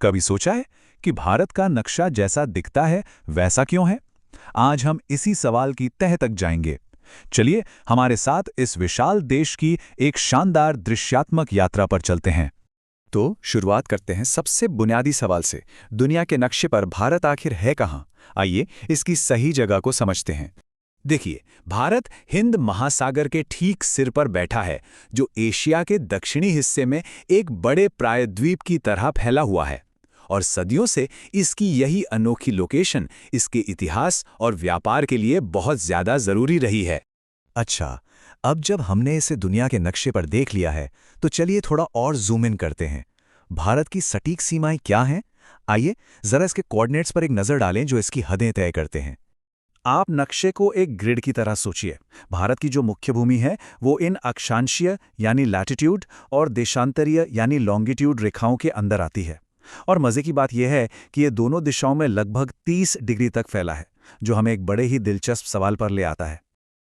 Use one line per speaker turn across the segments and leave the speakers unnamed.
कभी सोचा है कि भारत का नक्शा जैसा दिखता है वैसा क्यों है? आज हम इसी सवाल की तह तक जाएंगे। चलिए हमारे साथ इस विशाल देश की एक शानदार दृश्यात्मक यात्रा पर चलते हैं।
तो शुरुआत करते हैं सबसे बुनियादी सवाल से। दुनिया के नक्शे पर भारत आखिर है कहाँ? आइए इसकी सही जगह को समझते हैं।
देखिए, भारत हिंद महासागर के ठीक सिर पर बैठा है, जो एशिया के दक्षिणी हिस्से में एक बड़े प्रायद्वीप की तरह फैला हुआ है। और सदियों से इसकी यही अनोखी लोकेशन इसके इतिहास और व्यापार के लिए बहुत ज्यादा जरूरी रही है।
अच्छा, अब जब हमने इसे दुनिया के नक्शे पर देख लिया है, तो चलिए थोड़ा और जूम इन करते हैं। भारत की सटीक सीमाएं क्या हैं? आइए जरा इसके कोऑर्डिनेट्स पर एक नजर डालें जो इसकी हदें तय करते हैं। आप नक्शे को एक ग्रिड की तरह सोचिए। भारत की जो मुख्य भूमि है वो इन अक्षांशीय यानी लैटिट्यूड और देशांतरीय यानी लॉन्गिट्यूड रेखाओं के अंदर आती है। और मजे की बात यह है कि ये दोनों दिशाओं में लगभग 30 डिग्री तक फैला है, जो हमें एक बड़े ही दिलचस्प सवाल पर ले आता है।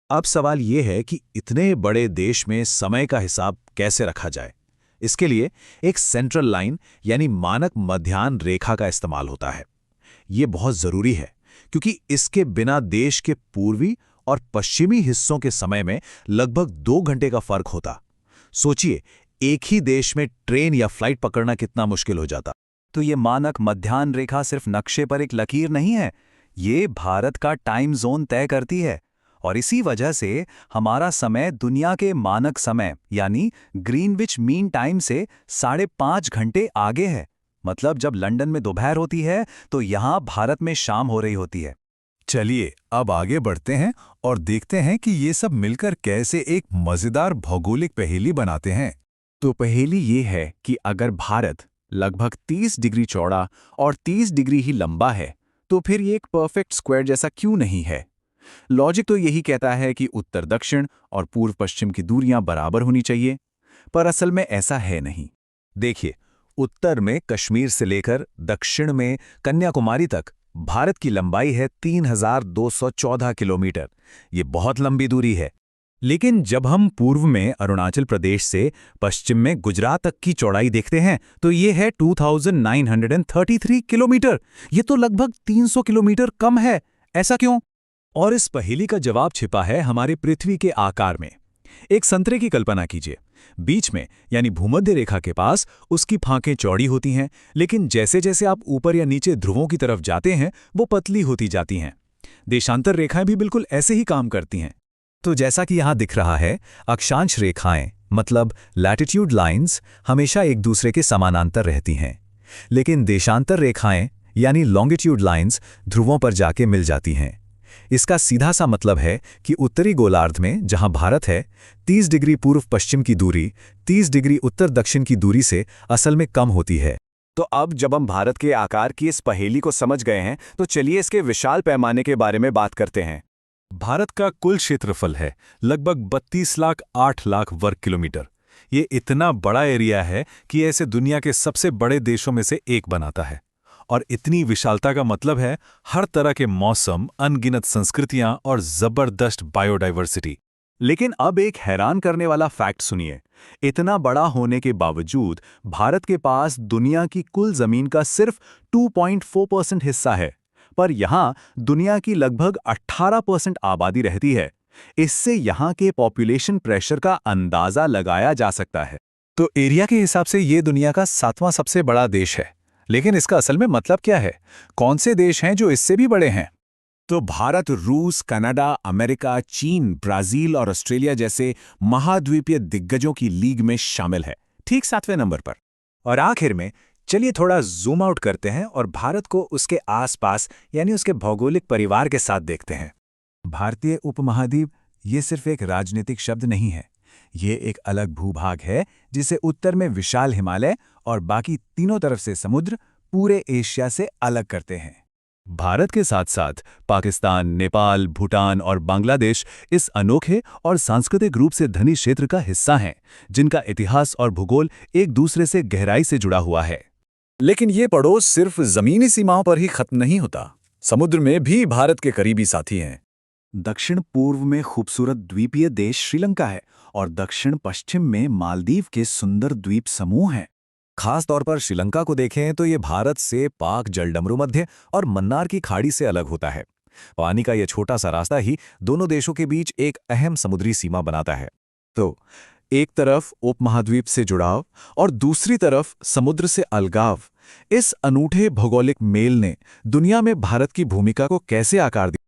अब सवाल ये है कि इतने बड़े देश में समय का हिसाब कैसे रखा जाए। इसके लिए एक सेंट्रल लाइन यानी मानक मध्याह्न रेखा का इस्तेमाल होता है। ये बहुत जरूरी है क्योंकि इसके बिना देश के पूर्वी और पश्चिमी हिस्सों के समय में लगभग 2 घंटे का फर्क होता। सोचिए, एक ही देश में ट्रेन या फ्लाइट पकड़ना कितना मुश्किल हो जाता।
तो ये मानक मध्याह्न रेखा सिर्फ नक्शे पर एक लकीर नहीं है, ये भारत का टाइम जोन तय करती है। और इसी वजह से हमारा समय दुनिया के मानक समय यानी ग्रीनविच मीन टाइम से 5.5 घंटे आगे है। मतलब जब लंदन में दोपहर होती है तो यहाँ भारत में शाम हो रही होती है।
चलिए अब आगे बढ़ते हैं और देखते हैं कि ये सब मिलकर कैसे एक मजेदार भौगोलिक पहेली बनाते हैं।
तो पहेली ये है कि अगर भारत लगभग 30 डिग्री चौड़ा और 30 डिग्री ही लंबा है, तो फिर ये एक परफेक्ट स्क्वायर जैसा क्यों नहीं है? लॉजिक तो यही कहता है कि उत्तर दक्षिण और पूर्व पश्चिम की दूरियां बराबर होनी चाहिए, पर असल में ऐसा है नहीं।
देखिए, उत्तर में कश्मीर से लेकर दक्षिण में कन्याकुमारी तक भारत की लंबाई है 3214 किलोमीटर। ये बहुत लंबी दूरी है। लेकिन जब हम पूर्व में अरुणाचल प्रदेश से पश्चिम में गुजरात तक की चौड़ाई देखते हैं तो ये है 2933 किलोमीटर। ये तो लगभग 300 किलोमीटर कम है। ऐसा क्यों? और इस पहेली का जवाब छिपा है हमारे पृथ्वी के आकार में। एक संतरे की कल्पना कीजिए। बीच में यानी भूमध्य रेखा के पास उसकी फांकें चौड़ी होती हैं, लेकिन जैसे जैसे आप ऊपर या नीचे ध्रुवों की तरफ जाते हैं वो पतली होती जाती हैं। देशांतर रेखाएं भी बिल्कुल ऐसे ही काम करती हैं। तो जैसा कि यहाँ दिख रहा है, अक्षांश रेखाएं मतलब लैटिट्यूड लाइंस हमेशा एक दूसरे के समानांतर रहती हैं, लेकिन देशांतर रेखाएं यानी लॉन्गिट्यूड लाइंस ध्रुवों पर जाके मिल जाती हैं। इसका सीधा सा मतलब है कि उत्तरी गोलार्ध में जहां भारत है, 30 डिग्री पूर्व पश्चिम की दूरी 30 डिग्री उत्तर दक्षिण की दूरी से असल में कम होती है।
तो अब जब हम भारत के आकार की इस पहेली को समझ गए हैं, तो चलिए इसके विशाल पैमाने के बारे में बात करते हैं।
भारत का कुल क्षेत्रफल है लगभग 32,08,00,000 वर्ग किलोमीटर। ये इतना बड़ा एरिया है कि ऐसे दुनिया के सबसे बड़े देशों में से एक बनाता है। और इतनी विशालता का मतलब है हर तरह के मौसम, अनगिनत संस्कृतियां और जबरदस्त बायोडाइवर्सिटी।
लेकिन अब एक हैरान करने वाला फैक्ट सुनिए। इतना बड़ा होने के बावजूद भारत के पास दुनिया की कुल जमीन का सिर्फ 2.4% हिस्सा है, पर यहाँ दुनिया की लगभग 18% आबादी रहती है। इससे यहाँ के पॉपुलेशन प्रेशर का अंदाजा लगाया जा सकता है।
तो एरिया के हिसाब से ये दुनिया का 7वां सबसे बड़ा देश है। लेकिन इसका असल में मतलब क्या है? कौन से देश हैं जो इससे भी बड़े हैं? तो भारत रूस, कनाडा, अमेरिका, चीन, ब्राजील और ऑस्ट्रेलिया जैसे महाद्वीपीय दिग्गजों की लीग में शामिल है, ठीक 7वें नंबर पर। और आखिर में चलिए थोड़ा जूम आउट करते हैं और भारत को उसके आसपास यानी उसके भौगोलिक परिवार के साथ देखते हैं। भारतीय उपमहाद्वीप ये सिर्फ एक राजनीतिक शब्द नहीं है, ये एक अलग भूभाग है जिसे उत्तर में विशाल हिमालय और बाकी तीनों तरफ से समुद्र पूरे एशिया से अलग करते हैं। भारत के साथ साथ पाकिस्तान, नेपाल, भूटान और बांग्लादेश इस अनोखे और सांस्कृतिक रूप से धनी क्षेत्र का हिस्सा हैं, जिनका इतिहास और भूगोल एक दूसरे से गहराई से जुड़ा हुआ है। लेकिन ये पड़ोस सिर्फ जमीनी सीमाओं पर ही खत्म नहीं होता। समुद्र में भी भारत के करीबी साथी हैं।
दक्षिण पूर्व में खूबसूरत द्वीपीय देश श्रीलंका है और दक्षिण पश्चिम में मालदीव के सुंदर द्वीप समूह हैं।
खास तौर पर श्रीलंका को देखें तो ये भारत से पाक जलडमरू मध्य और मन्नार की खाड़ी से अलग होता है। पानी का यह छोटा सा रास्ता ही दोनों देशों के बीच एक अहम समुद्री सीमा बनाता है।
तो एक तरफ उपमहाद्वीप से जुड़ाव और दूसरी तरफ समुद्र से अलगाव, इस अनूठे भौगोलिक मेल ने दुनिया में भारत की भूमिका को कैसे आकार दिया?